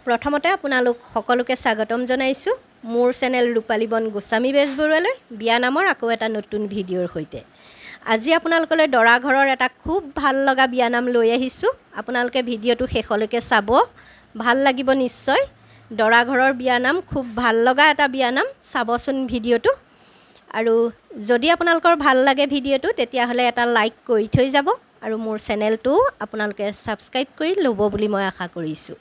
প্ৰথমতে আপোনালোক সকলোকে স্বাগতম জনাইছোঁ মোৰ চেনেল ৰূপালী বন গোস্বামী বেজবৰুৱালৈ বিয়া নামৰ আকৌ এটা নতুন ভিডিঅ'ৰ সৈতে। আজি আপোনালোকলৈ দৰা ঘৰৰ এটা খুব ভাল লগা বিয়া নাম লৈ আহিছোঁ। আপোনালোকে ভিডিঅ'টো শেষলৈকে চাব, ভাল লাগিব নিশ্চয়। দৰা ঘৰৰ বিয়া নাম খুব ভাল লগা এটা বিয়া নাম, চাবচোন ভিডিঅ'টো। আৰু যদি আপোনালোকৰ ভাল লাগে ভিডিঅ'টো তেতিয়াহ'লে এটা লাইক কৰি থৈ যাব আৰু মোৰ চেনেলটো আপোনালোকে ছাবস্ক্ৰাইব কৰি ল'ব বুলি মই আশা কৰিছোঁ।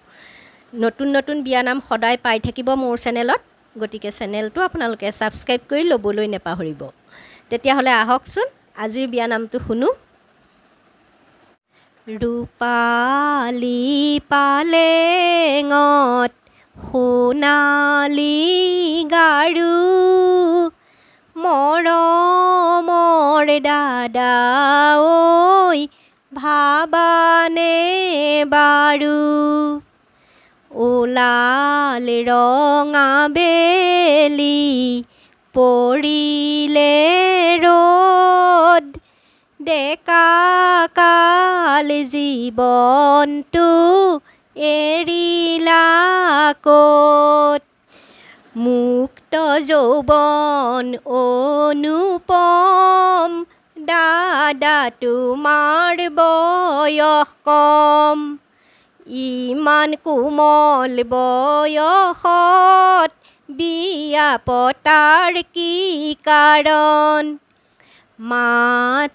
নতুন নতুন বিয়া নাম সদায় পাই থাকিব মোৰ চেনেলত, গতিকে চেনেলটো আপোনালোকে ছাবস্ক্ৰাইব কৰি ল'বলৈ নেপাহৰিব। তেতিয়াহ'লে আহকচোন আজিৰ বিয়া নামটো শুনো। ৰূপালী পালেঙত সোণালী গাৰু, মৰমৰ দাদা ঐ ভাবানে বাৰু, ওলাল ৰঙা বেলি পৰিলে ৰ'দ, ডেকা কাল জীৱনটো এৰিলা ক'ত, মুক্ত যৌৱন অনুপম দাদা তোমাৰ বয়স কম, ইমান কোমল বয়সত বিয়া পতাৰ কি কাৰণ, মা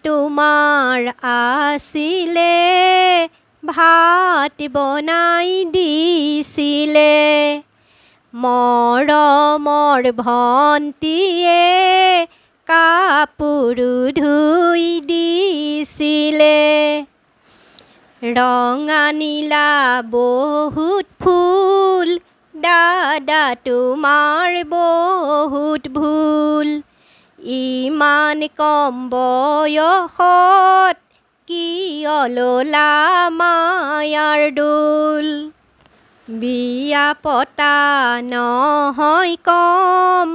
তোমাৰ আছিলে ভাত বনাই দিছিলে, মৰমৰ ভণ্টিয়ে কাপোৰ ধুই দিছিলে, ৰঙা নীলা বহুত ফুল দাদা তোমাৰ বহুত ভুল, ইমান কম বয়সত কিয় ল'লা মায়াৰ দোল, বিয়া পতা নহয় কম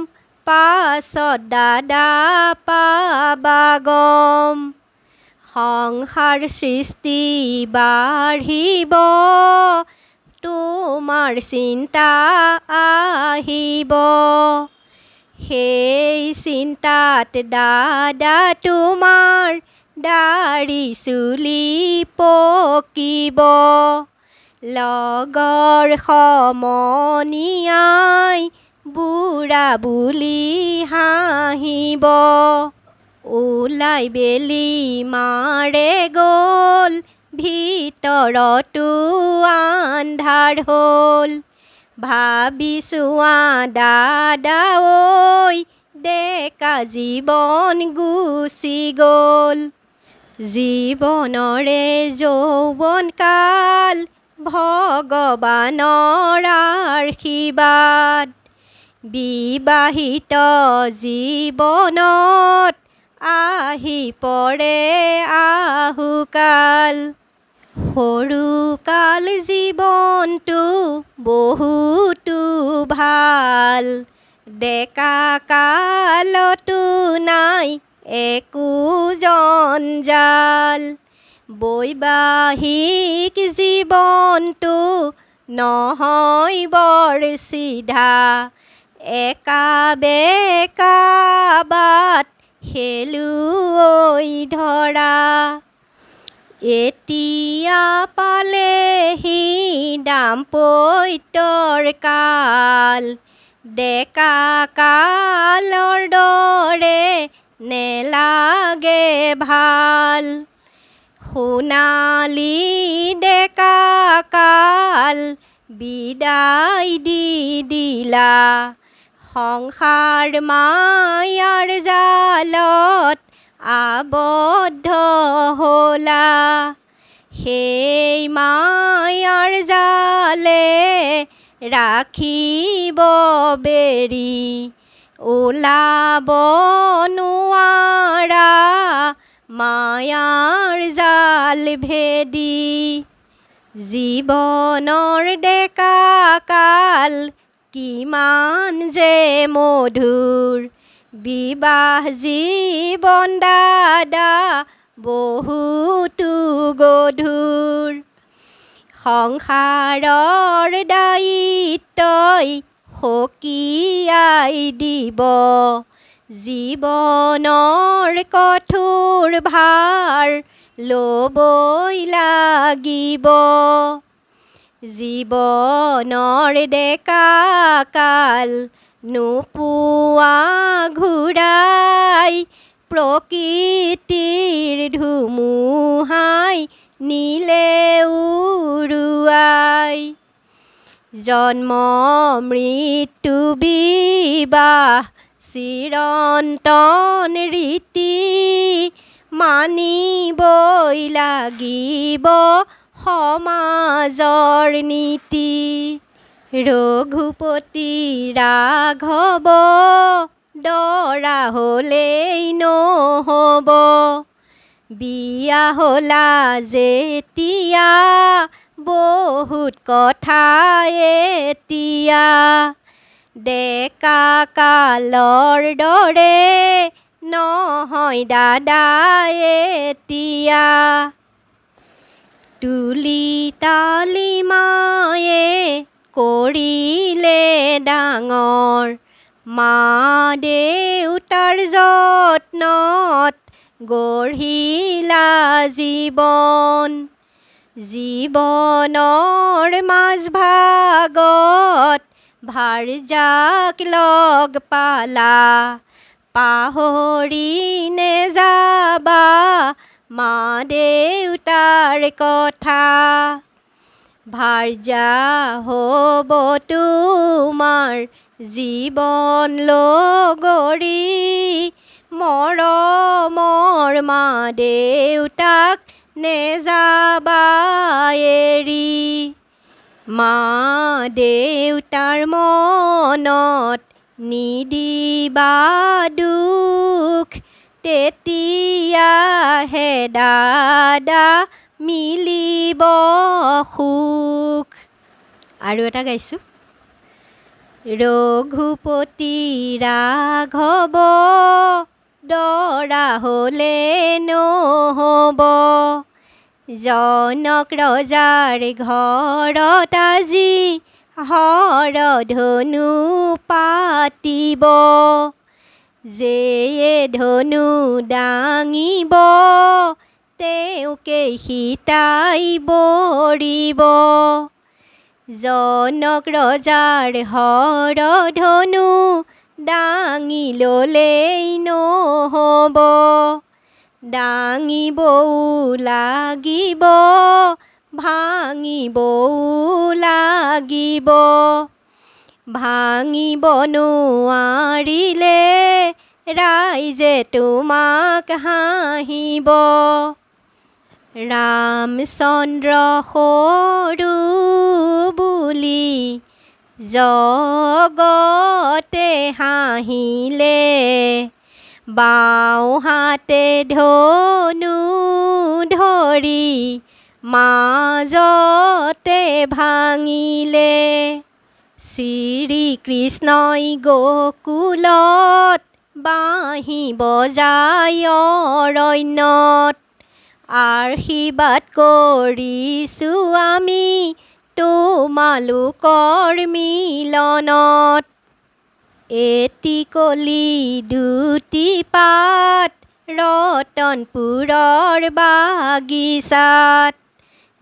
পাছত দাদা পাবা গম, সংসাৰ সৃষ্টি বাঢ়িব তোমাৰ চিন্তা আহিব, সেই চিন্তাত দাদা তোমাৰ দাড়ি চুলি পকিব, লগৰ সমনীয়াই বুঢ়া বুলি হাঁহিব, ওলাই বেলি মাৰে গ'ল ভিতৰতো আন্ধাৰ হ'ল, ভাবি চোৱা দাদা ঐ ডেকা জীৱন গুচি গ'ল, জীৱনৰে যৌৱন কাল ভগৱানৰ আশীৰ্বাদ, বিবাহিত জীৱনত আহি পৰে আহুকাল, সৰুকাল জীৱনটো বহুতো ভাল, ডেকা কালতো নাই একো জঞ্জাল, বৈবাহিক জীৱনটো নহয় বৰ চিধা, একা বেকা বাট খেলুৱৈ ধৰা, এতিয়া পালেহি দাম্পত্যৰ কাল, ডেকা কালৰ দৰে নেলাগে ভাল, সোণালী ডেকা কাল বিদায় দি দিলা, সংসাৰ মায়াৰ জালত আবদ্ধ হ'লা, সেই মায়াৰ জালে ৰাখিব বেৰি, ওলাব নোৱাৰা মায়াৰ জাল ভেদি, জীৱনৰ ডেকা কাল কিমান যে মধুৰ, বিবাহ জীৱন দাদা বহুতো গধুৰ, সংসাৰৰ দায়িত্বই সকীয়াই দিব জীৱনৰ কঠোৰ ভাৰ ল'বই লাগিব জীৱনৰ ডেকা কাল নোপোৱা ঘূৰাই প্ৰকৃতিৰ ধুমুহাই নিলে উৰুৱাই জন্ম মৃত্যু বিবাহ চিৰন্তন ৰীতি মানিবই লাগিব সমাজৰ নীতি ৰঘুপতি ৰাঘৱ দৰা হ'লেই নহ'ব বিয়া হ'লা যেতিয়া বহুত কথা এতিয়া ডেকা কালৰ দৰে নহয় দাদা এতিয়া তুলি তালি মায়ে কৰিলে ডাঙৰ মা দেউতাৰ যত্নত গঢ়িলা জীৱন জীৱনৰ মাজভাগত ভাৰ্যাক লগ পালা পাহৰি নেযাবা মা দেউতাৰ কথা ভাৰ্যা হ'ব তোমাৰ জীৱন লগৰী মৰমৰ মা দেউতাক নেযাবা এৰি মা দেউতাৰ মনত নিদিবা দুখ তেতিয়াহে দাদা মিলিব সুখ আৰু এটা গাইছোঁ ৰঘুপতি ৰাঘৱ দৰা হ'লে নহ'ব জনক ৰজাৰ ঘৰত আজি হৰধনু পাতিব যেয়ে ধনু দাঙিব তেওঁকে সীতাই বৰিব জনক ৰজাৰ হৰধনু দাঙি ল'লেই নহ'ব দাঙিবও লাগিব ভাঙিবও লাগিব ভাঙিব নোৱাৰিলে ৰাইজে তোমাক হাঁহিব ৰামচন্দ্ৰ সৰু বুলি জগতে হাঁহিলে বাওঁ হাতে ধনু ধৰি মাজতে ভাঙিলে শ্ৰীকৃষ্ণই গকুলত বাঁহী বজাই অৰণ্যত আশীৰ্বাদ কৰিছোঁ আমি তোমালোকৰ মিলনত এটি কলি দুটি পাত ৰতনপুৰৰ বাগিচাত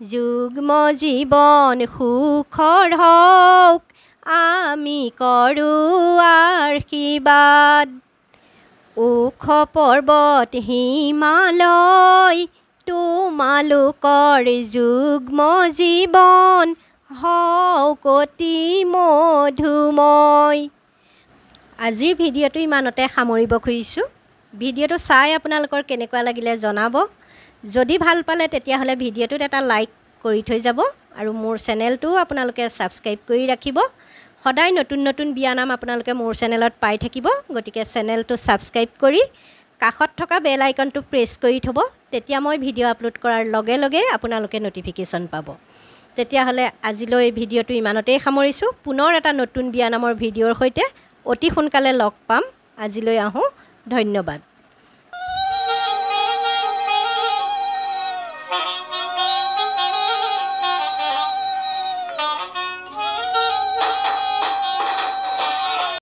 যুগ্ম জীৱন সুখৰ হওক আমি কৰোঁ আশীৰ্বাদ ওখ পৰ্বত হিমালয় তোমালোকৰ যুগ্ম জীৱন হওক অতি মধুময় আজিৰ ভিডিঅ'টো ইমানতে সামৰিব খুজিছোঁ ভিডিঅ'টো চাই আপোনালোকৰ কেনেকুৱা লাগিলে জনাব যদি ভাল পালে তেতিয়াহ'লে ভিডিঅ'টোত এটা লাইক কৰি থৈ যাব আৰু মোৰ চেনেলটো আপোনালোকে ছাবস্ক্ৰাইব কৰি ৰাখিব সদায় নতুন নতুন বিয়ানাম আপোনালোকে মোৰ চেনেলত পাই থাকিব গতিকে চেনেলটো ছাবস্ক্ৰাইব কৰি কাষত থকা বেল আইকনটো প্ৰেছ কৰি থ'ব তেতিয়া মই ভিডিঅ' আপলোড কৰাৰ লগে লগে আপোনালোকে নটিফিকেশ্যন পাব তেতিয়াহ'লে আজিলৈ ভিডিঅ'টো ইমানতেই সামৰিছোঁ পুনৰ এটা নতুন বিয়ানামৰ ভিডিঅ'ৰ সৈতে অতি সোনকালে লগ পাম আজিলৈ আহোঁ ধন্যবাদ